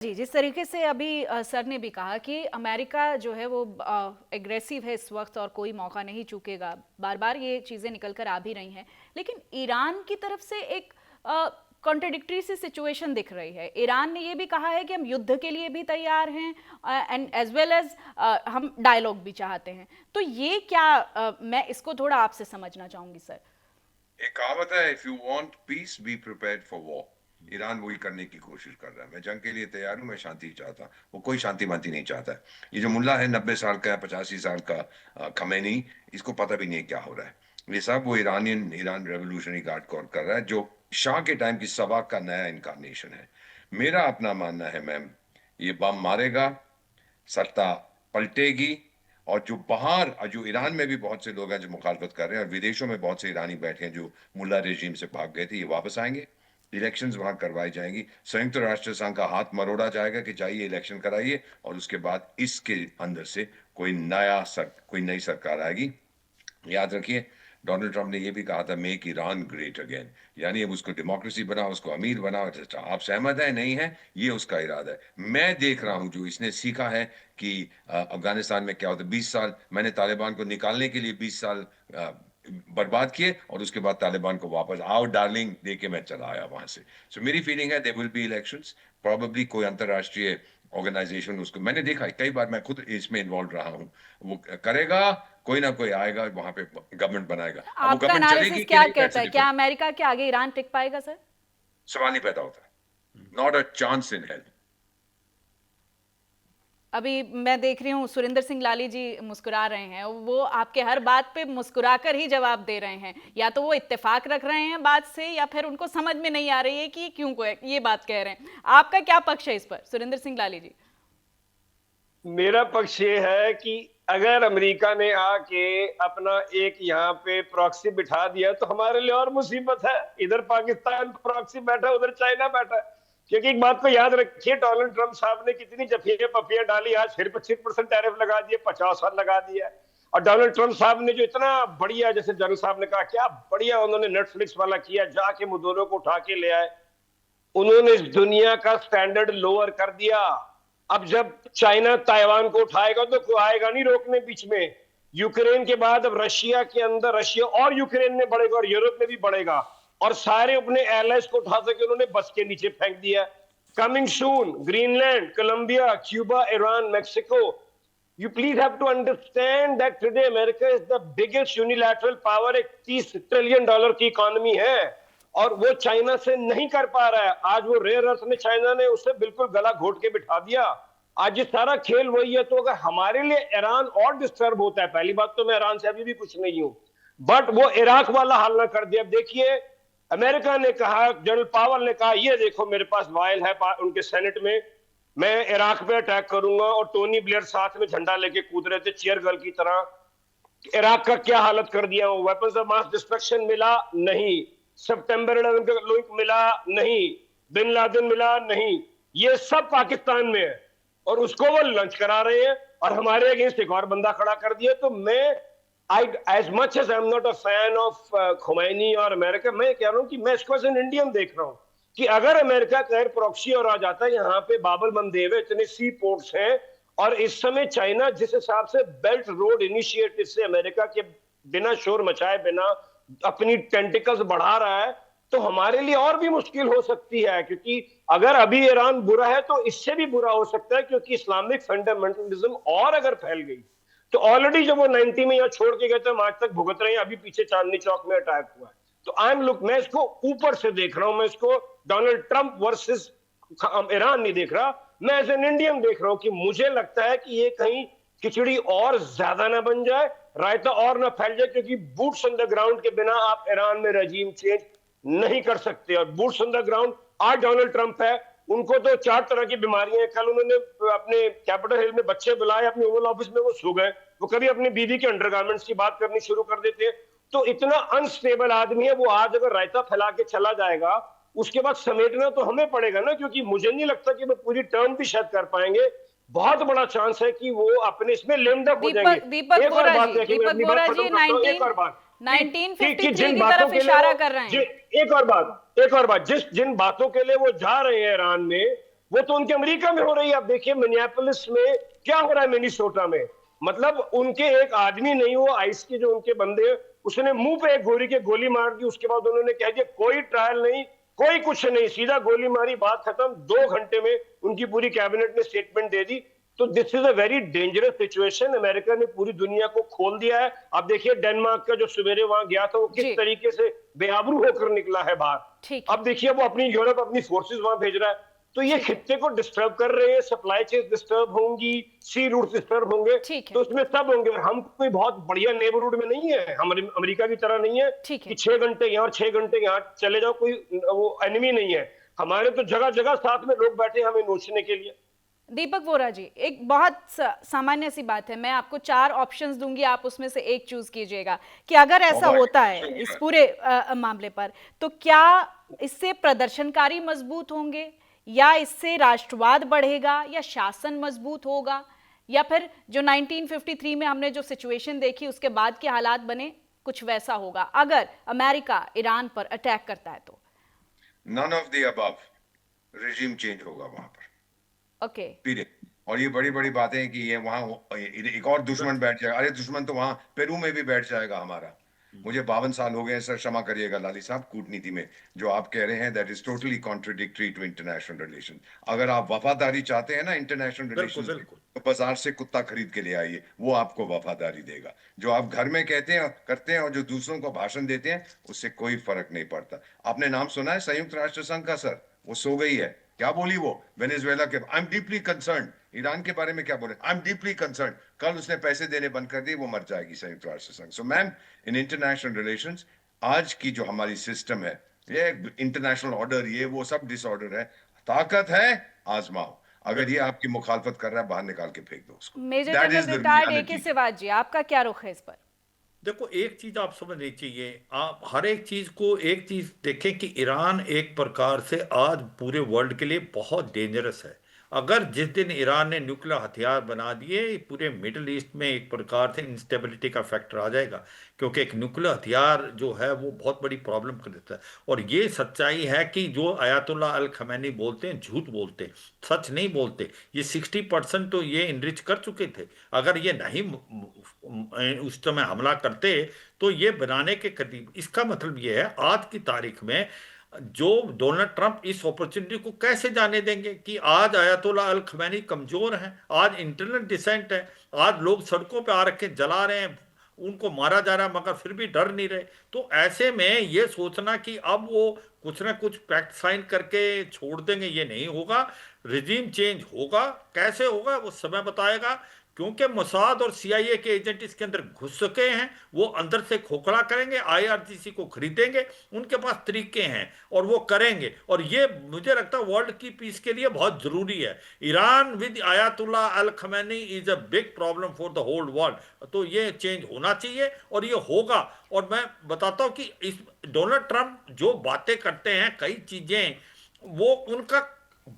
जी, जिस तरीके से अभी सर ने भी कहा कि अमेरिका जो है वो एग्रेसिव है इस वक्त और कोई मौका नहीं चूकेगा, बार बार ये चीज़ें निकल कर आ भी रही हैं। लेकिन ईरान की तरफ से एक कॉन्ट्रडिक्टरी सी सिचुएशन दिख रही है। ईरान ने ये भी कहा है कि हम युद्ध के लिए भी तैयार हैं एंड एज वेल एज हम डायलॉग भी चाहते हैं। तो ये क्या मैं इसको थोड़ा आपसे समझना चाहूंगी सर। एक कहावत है, if you want piece be prepared for war. Iran वही करने की कोशिश कर रहा है। मैं जंग के लिए तैयार हूं, मैं शांति चाहता हूं। वो कोई शांति मांति नहीं चाहता है। ये जो मुल्ला है 90 साल का, 85 साल का, खमेनी, इसको पता भी नहीं क्या हो रहा है। ये सब वो ईरान रेवोल्यूशनरी गार्ड कोर कर रहा है, जो शाह के टाइम की सवा का नया इनकारनेशन है। मेरा अपना मानना है मैम, ये बम मारेगा, सत्ता पलटेगी, और जो ईरान में भी बहुत से लोग हैं जो मुखालफत कर रहे हैं, और विदेशों में बहुत से ईरानी बैठे हैं जो मुल्ला रेजीम से भाग गए थे, ये वापस आएंगे। इलेक्शंस वहां करवाई जाएंगी। संयुक्त राष्ट्र संघ का हाथ मरोड़ा जाएगा कि जाइए इलेक्शन कराइए, और उसके बाद इसके अंदर से कोई नई सरकार आएगी। याद रखिए, डोनाल्ड ट्रंप ने यह भी कहा था, मेक ईरान ग्रेट अगेन, यानी अब उसको डेमोक्रेसी बनाओ, उसको अमीर बनाओ। आप सहमत है नहीं है, ये उसका इरादा है। मैं देख रहा हूं जो इसने सीखा है कि अफगानिस्तान में क्या होता है। 20 साल मैंने तालिबान को निकालने के लिए 20 साल बर्बाद किए, और उसके बाद तालिबान को वापस आओ डार्लिंग दे के मैं चला आया वहां से। सो मेरी फीलिंग है, there will be elections, probably कोई अंतरराष्ट्रीय ऑर्गेनाइजेशन उसको, मैंने देखा है कई बार, मैं खुद इसमें इन्वॉल्व रहा हूं, वो करेगा। कोई ना कोई आएगा वहां पे, गवर्नमेंट बनाएगा। अब वो आपका गवर्नमेंट एनालिसिस चलेगी कि क्या नहीं, दैट्स कहता अ है, क्या डिफरेंट अमेरिका के आगे ईरान टिक पाएगा सर? सवाल नहीं पैदा होता। Not a chance in health. अभी मैं देख रही हूँ सुरेंद्र सिंह लाली जी मुस्कुरा रहे हैं, वो आपके हर बात पे मुस्कुराकर ही जवाब दे रहे हैं। या तो वो इत्तेफाक रख रहे हैं बात से, या फिर उनको समझ में नहीं आ रही है कि क्यों को ये बात कह रहे हैं। आपका क्या पक्ष है इस पर सुरेंद्र सिंह लाली जी? मेरा पक्ष ये है कि अगर अमेरिका ने आके अपना एक यहाँ पे प्रॉक्सी बिठा दिया तो हमारे लिए और मुसीबत है। इधर पाकिस्तान प्रॉक्सी बैठा, उधर चाइना बैठा। क्योंकि एक बात को याद रखिए, डोनाल्ड ट्रंप साहब ने कितनी जफियां पफियां डाली, आज फिर 25% टैरिफ लगा दिए, 50 लगा दिया। और डोनाल्ड ट्रंप साहब ने जो इतना बढ़िया, जैसे जनरल साहब ने कहा, क्या बढ़िया उन्होंने नेटफ्लिक्स वाला किया, जाके मुद्दों को उठा के ले आए। उन्होंने इस दुनिया का स्टैंडर्ड लोअर कर दिया। अब जब चाइना ताइवान को उठाएगा तो कोई आएगा नहीं रोकने बीच में। यूक्रेन के बाद अब रशिया के अंदर, रशिया और यूक्रेन में बढ़ेगा और यूरोप में भी बढ़ेगा, और सारे अपने एलाइज को उठा सके उन्होंने बस के नीचे फेंक दिया। Coming soon Greenland, Colombia, Cuba, Iran, Mexico. You please have to understand that today America is the biggest unilateral power, एक $30 ट्रिलियन की इकोनॉमी है, और वो चाइना से नहीं कर पा रहा है। आज वो रेयर अर्थ में चाइना ने उसे बिल्कुल गला घोट के बिठा दिया। आज ये सारा खेल वही है। तो अगर हमारे लिए ईरान और डिस्टर्ब होता है, पहली बात तो मैं ईरान से अभी भी कुछ नहीं हूं, बट वो इराक वाला हाल ना कर दिया। अब देखिए, अमेरिका ने कहा, जनरल पावर ने कहा, ये देखो मेरे पास वायल है उनके सेनेट में, मैं इराक पे अटैक करूंगा, और टोनी ब्लेयर साथ में झंडा लेके कूद रहे थे चेयर गर्ल की तरह। इराक का क्या हालत कर दिया। वेपन्स ऑफ मास डिस्ट्रक्शन मिला नहीं, सितंबर 11 का लिंक मिला नहीं, बिन लादेन मिला नहीं, ये सब पाकिस्तान में है, और उसको वो लंच करा रहे हैं, और हमारे अगेंस्ट एक और बंदा खड़ा कर दिया। तो मैं as much as I am not a fan of Khomeini और अमेरिका, मैं कह रहा हूं कि मैं इसको एज एन इंडियन देख रहा हूं कि अगर अमेरिका का एयर प्रॉक्सी और आ जाता है, यहाँ पे बाबल मंदेव है, इतने सी पोर्ट्स हैं, और इस समय चाइना जिस हिसाब से बेल्ट रोड इनिशिएटिव से अमेरिका के बिना शोर मचाए बिना अपनी टेंटिकल्स बढ़ा रहा है, तो हमारे लिए और भी मुश्किल हो सकती है। क्योंकि अगर अभी ईरान बुरा है तो इससे भी बुरा हो सकता है, क्योंकि इस्लामिक फंडामेंटलिज्म और अगर फैल गई तो ऑलरेडी जब वो 90 में यहाँ छोड़ के गए थे, हम आज तक भुगत रहे हैं। अभी पीछे चांदनी चौक में अटैक हुआ है। तो आई एम लुक, मैं इसको ऊपर से देख रहा हूं, मैं इसको डोनाल्ड ट्रंप वर्सेस ईरान नहीं देख रहा, मैं एज एन इंडियन देख रहा हूं कि मुझे लगता है कि ये कहीं खिचड़ी और ज्यादा ना बन जाए, रायता और ना फैल जाए। क्योंकि बूट्स ऑन द ग्राउंड के बिना आप ईरान में रजीम चेंज नहीं कर सकते, और बूट्स ऑन द ग्राउंड आज डोनाल्ड ट्रंप है। उनको तो 4 तरह की बीमारियां हैं। कल उन्होंने अपने कैपिटल हिल में बच्चे बुलाए अपने ओवल ऑफिस में, वो सो गए। वो कभी अपनी बीवी के अंडरगारमेंट्स की बात करनी शुरू कर देते हैं। तो इतना अनस्टेबल आदमी है वो, आज अगर रायता फैला के चला जाएगा, उसके बाद समेटना तो हमें पड़ेगा ना। क्योंकि मुझे नहीं लगता कि वो पूरी टर्म भी शायद कर पाएंगे। बहुत बड़ा चांस है कि वो अपने इसमें लेमडअप हो जाएंगे। दीपक एक और बोरा बात जी, देखिए, मैं दीपक अपनी बोरा बात जी खत्म करता हूं। एक और बात, 1953 जिन की बातों तरफ के लिए इशारा कर रहे हैं। एक और बात, जिन बातों के लिए वो जा रहे हैं ईरान में, वो तो उनके अमेरिका में हो रही है। आप देखिए मिनियापोलिस में क्या हो रहा है, मिनीसोटा में, मतलब उनके एक आदमी नहीं, वो आइस के जो उनके बंदे हैं, उसने मुंह पे एक गोरी के गोली मार दी। उसके बाद उन्होंने कह दिया कोई ट्रायल नहीं, कोई कुछ नहीं, सीधा गोली मारी, बात खत्म। 2 घंटे में उनकी पूरी कैबिनेट ने स्टेटमेंट दे दी। तो this is a very dangerous situation. America ने पूरी दुनिया को खोल दिया है। आप देखिए डेनमार्क का जो सवेरे वहां गया था, वो किस जी। तरीके से बेआबरू होकर निकला है बाहर। ठीक है। अब देखिए वो अपनी यूरोप अपनी फोर्सेस वहां भेज रहा है। तो ये ठीक है। खित्ते को डिस्टर्ब कर रहे हैं, सप्लाई चेन डिस्टर्ब होंगी, सी रूट डिस्टर्ब होंगे, ठीक है। तो उसमें सब होंगे। और हम कोई बहुत बढ़िया नेबरहुड में नहीं है, हम अमेरिका की तरह नहीं है ठीक है। कि 6 घंटे यहाँ और 6 घंटे यहाँ चले जाओ, कोई वो एनिमी नहीं है। हमारे तो जगह जगह साथ में लोग बैठे हमें नोचने के लिए। दीपक वोरा जी, एक बहुत सामान्य सी बात है, मैं आपको 4 ऑप्शंस दूंगी, आप उसमें से एक चूज कीजिएगा कि अगर ऐसा होता है इस पूरे मामले पर, तो क्या इससे प्रदर्शनकारी मजबूत होंगे, या इससे राष्ट्रवाद बढ़ेगा, या शासन मजबूत होगा, या फिर जो 1953 में हमने जो सिचुएशन देखी उसके बाद के हालात बने कुछ वैसा होगा अगर अमेरिका ईरान पर अटैक करता है तो? None of the above. Regime change होगा वहां पर। ओके। पीरियड। और ये बड़ी बड़ी बातें हैं कि ये वहां एक और दुश्मन बैठ जाएगा। अरे दुश्मन तो वहां पेरू में भी बैठ जाएगा हमारा। मुझे 52 साल हो गए हैं सर, क्षमा करिएगा लाली साहब, कूटनीति में जो आप कह रहे हैं that is totally contradictory to international relation. अगर आप वफादारी चाहते हैं ना इंटरनेशनल बिल्कुल रिलेशन, बिल्कुल। तो बाजार से कुत्ता खरीद के ले आइए, वो आपको वफादारी देगा। जो आप घर में कहते हैं करते हैं और जो दूसरों को भाषण देते हैं, उससे कोई फर्क नहीं पड़ता। आपने नाम सुना है संयुक्त राष्ट्र संघ का सर? वो सो गई है। क्या बोली वो वेनेजुएला के? I am deeply concern. Iran के बारे में क्या बोले? I am deeply concern. कल उसने पैसे देने बंद कर दिए, वो मर जाएगी संयुक्त राष्ट्र संघ। So ma'am, in international relations आज की जो हमारी सिस्टम है, ये इंटरनेशनल ऑर्डर, ये वो सब डिसऑर्डर है। ताकत है, आजमाओ। अगर ये आपकी मुखालफत कर रहा है, बाहर निकाल के फेंक दो उसको। Major that general is the retired A K reality. Siwach जी, आपका क्या रुख है इस पर? देखो, एक चीज आप समझनी चाहिए, आप हर एक चीज को एक चीज देखें कि ईरान एक प्रकार से आज पूरे वर्ल्ड के लिए बहुत डेंजरस है। अगर जिस दिन ईरान ने न्यूक्लियर हथियार बना दिए, पूरे मिडिल ईस्ट में एक प्रकार से इंस्टेबिलिटी का फैक्टर आ जाएगा, क्योंकि एक न्यूक्लियर हथियार जो है वो बहुत बड़ी प्रॉब्लम कर देता है। और ये सच्चाई है कि जो अयातुल्ला अल खमैनी बोलते हैं, झूठ बोलते हैं, सच नहीं बोलते। ये 60% तो ये इनरिच कर चुके थे। अगर ये नहीं उस समय हमला करते तो ये बनाने के करीब। इसका मतलब ये है आज की तारीख में जो डोनाल्ड ट्रंप इस अपॉर्चुनिटी को कैसे जाने देंगे कि आज अयातुल्ला अल खमैनी कमजोर हैं, आज इंटरनल डिसेंट है, आज लोग सड़कों पे आ रखे जला रहे हैं, उनको मारा जा रहा है, मगर फिर भी डर नहीं रहे। तो ऐसे में ये सोचना कि अब वो कुछ ना कुछ पैक्ट साइन करके छोड़ देंगे, ये नहीं होगा। रिजीम चेंज होगा, कैसे होगा वो समय बताएगा, क्योंकि मोसाद और सीआईए के एजेंट इसके अंदर घुस चुके हैं। वो अंदर से खोखला करेंगे, आईआरजीसी को खरीदेंगे, उनके पास तरीके हैं और वो करेंगे। और ये मुझे लगता है वर्ल्ड की पीस के लिए बहुत जरूरी है। Iran with Ayatollah al Khamenei is a big problem for the whole world. तो ये चेंज होना चाहिए और ये होगा। और मैं बताता हूं कि इस डोनाल्ड ट्रंप जो बातें करते हैं, कई चीजें वो उनका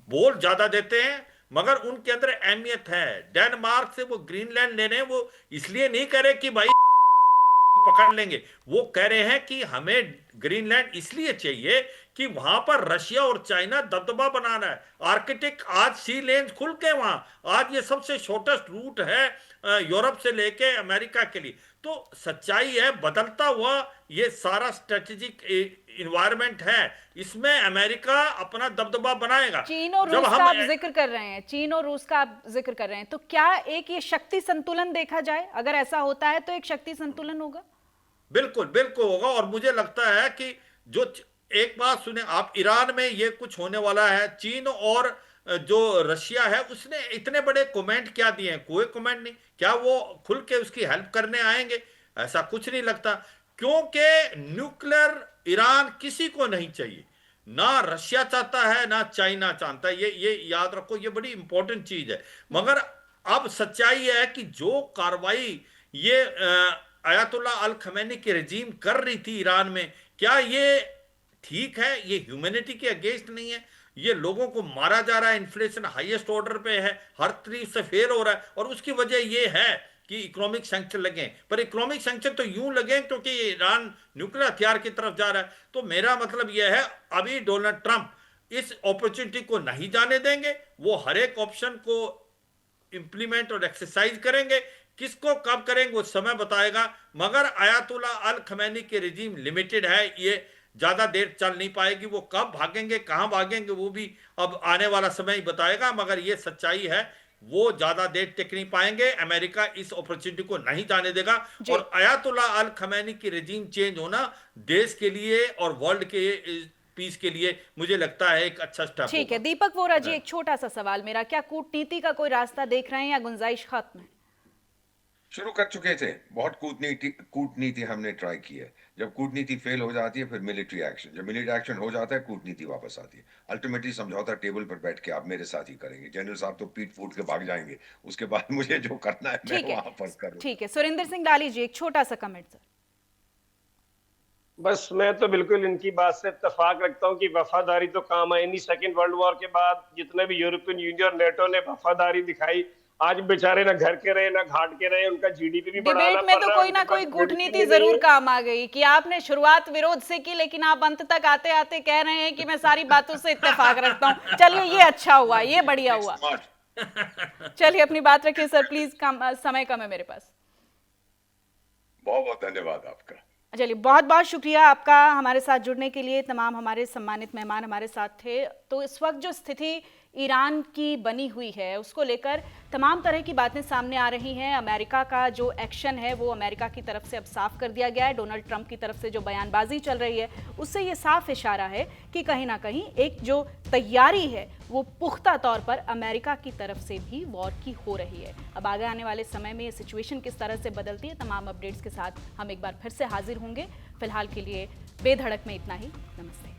बोल ज्यादा देते हैं, मगर उनके अंदर अहमियत है। डेनमार्क से वो ग्रीनलैंड ले रहे हैं, वो इसलिए नहीं करे कि भाई पकड़ लेंगे, वो कह रहे हैं कि हमें ग्रीनलैंड इसलिए चाहिए कि वहां पर रशिया और चाइना दबदबा बना रहा है। आर्कटिक आज सी लेन खुल के वहां, आज ये सबसे शॉर्टेस्ट रूट है यूरोप से लेके अमेरिका के लिए। तो सच्चाई है, बदलता हुआ ये सारा स्ट्रेटेजिक इन्वायरमेंट है, इसमें अमेरिका अपना दबदबा बनाएगा। चीन और रूस का आप जिक्र कर रहे हैं, चीन और रूस का आप जिक्र कर रहे हैं, तो क्या एक ये शक्ति संतुलन देखा जाए? अगर ऐसा होता है तो एक शक्ति संतुलन होगा? बिल्कुल बिल्कुल होगा। और मुझे लगता है कि जो एक बात सुने आप, ईरान में ये कुछ होने वाला है। चीन और जो रशिया है उसने इतने बड़े कमेंट क्या दिए हैं? कोई कमेंट नहीं। क्या वो खुल के उसकी हेल्प करने आएंगे? ऐसा कुछ नहीं लगता, क्योंकि न्यूक्लियर ईरान किसी को नहीं चाहिए। ना रशिया चाहता है, ना चाइना चाहता है। ये याद रखो, ये बड़ी इंपॉर्टेंट चीज है। मगर अब सच्चाई है कि जो कार्रवाई ये अयातुल्ला अल खमैनी की रजीम कर रही थी ईरान में, क्या ये ठीक है? ये ह्यूमैनिटी के अगेंस्ट नहीं है। ये लोगों को मारा जा रहा है, इन्फ्लेशन हाईएस्ट ऑर्डर पे है, हर तरीके से फेल हो रहा है। और उसकी वजह ये है कि इकोनॉमिक सैंक्शन लगे। पर इकोनॉमिक सैंक्शन तो यूं लगे क्योंकि ईरान न्यूक्लियर हथियार की तरफ जा रहा है। तो मेरा मतलब यह है, अभी डोनाल्ड ट्रंप इस अपॉर्चुनिटी को नहीं जाने देंगे। वो हर एक ऑप्शन को इंप्लीमेंट और एक्सरसाइज करेंगे। किसको कब करेंगे वो समय बताएगा, मगर आयतुल्ला अल खमैनी की रिजीम लिमिटेड है, ये ज्यादा देर चल नहीं पाएगी। वो कब भागेंगे, कहां भागेंगे, वो भी अब आने वाला समय ही बताएगा, मगर ये सच्चाई है, वो ज्यादा देर टिक नहीं पाएंगे। अमेरिका इस अपॉर्चुनिटी को नहीं जाने देगा। और आयतुल्ला अल खमैनी की रिजीम चेंज होना देश के लिए और वर्ल्ड के पीस के लिए मुझे लगता है एक अच्छा स्टेप। ठीक है दीपक वोरा जी, एक छोटा सा सवाल मेरा, क्या कूटनीति का कोई रास्ता देख रहे हैं या गुंजाइश खत्म है? शुरू कर चुके थे, बहुत कूटनीति हमने ट्राई की है। जब कूटनीति फेल हो जाती है फिर मिलिट्री एक्शन, जब मिलिट्री एक्शन हो जाता है कूटनीति वापस आती है। अल्टीमेटली समझौता टेबल पर बैठ के आप मेरे साथ ही करेंगे। जनरल साहब तो पीठ फूट के भाग जाएंगे, उसके बाद मुझे जो करना है मैं वहां पर करूं। ठीक है सुरेंद्र सिंह डाली जी, एक छोटा सा कमेंट सर। बस मैं तो बिल्कुल इनकी बात से इत्तेफाक रखता हूं कि वफादारी तो काम आई नहीं। सेकेंड वर्ल्ड वॉर के बाद जितने भी यूरोपियन यूनियन नेटो ने वफादारी दिखाई, आज बेचारे ना घर के रहे ना घाट के रहे, उनका जीडीपी भी बढ़ाना डिबेट में तो कोई ना कोई कूटनीति जरूर काम आ गई कि आपने शुरुआत विरोध से की, लेकिन आप अंत तक आते आते कह रहे हैं कि मैं सारी बातों से इत्तेफाक रखता हूं। चलिए ये अच्छा हुआ, ये बढ़िया हुआ। चलिए अपनी बात रखिए सर प्लीज, समय कम है मेरे पास। बहुत बहुत धन्यवाद आपका। चलिए बहुत बहुत शुक्रिया आपका हमारे साथ जुड़ने के लिए। तमाम हमारे सम्मानित मेहमान हमारे साथ थे। तो इस वक्त जो स्थिति ईरान की बनी हुई है उसको लेकर तमाम तरह की बातें सामने आ रही हैं। अमेरिका का जो एक्शन है वो अमेरिका की तरफ से अब साफ कर दिया गया है। डोनाल्ड ट्रंप की तरफ से जो बयानबाजी चल रही है उससे ये साफ इशारा है कि कहीं ना कहीं एक जो तैयारी है वो पुख्ता तौर पर अमेरिका की तरफ से भी वॉर की हो रही है। अब आगे आने वाले समय में ये सिचुएशन किस तरह से बदलती है, तमाम अपडेट्स के साथ हम एक बार फिर से हाजिर होंगे। फिलहाल के लिए बेधड़क में इतना ही। नमस्ते।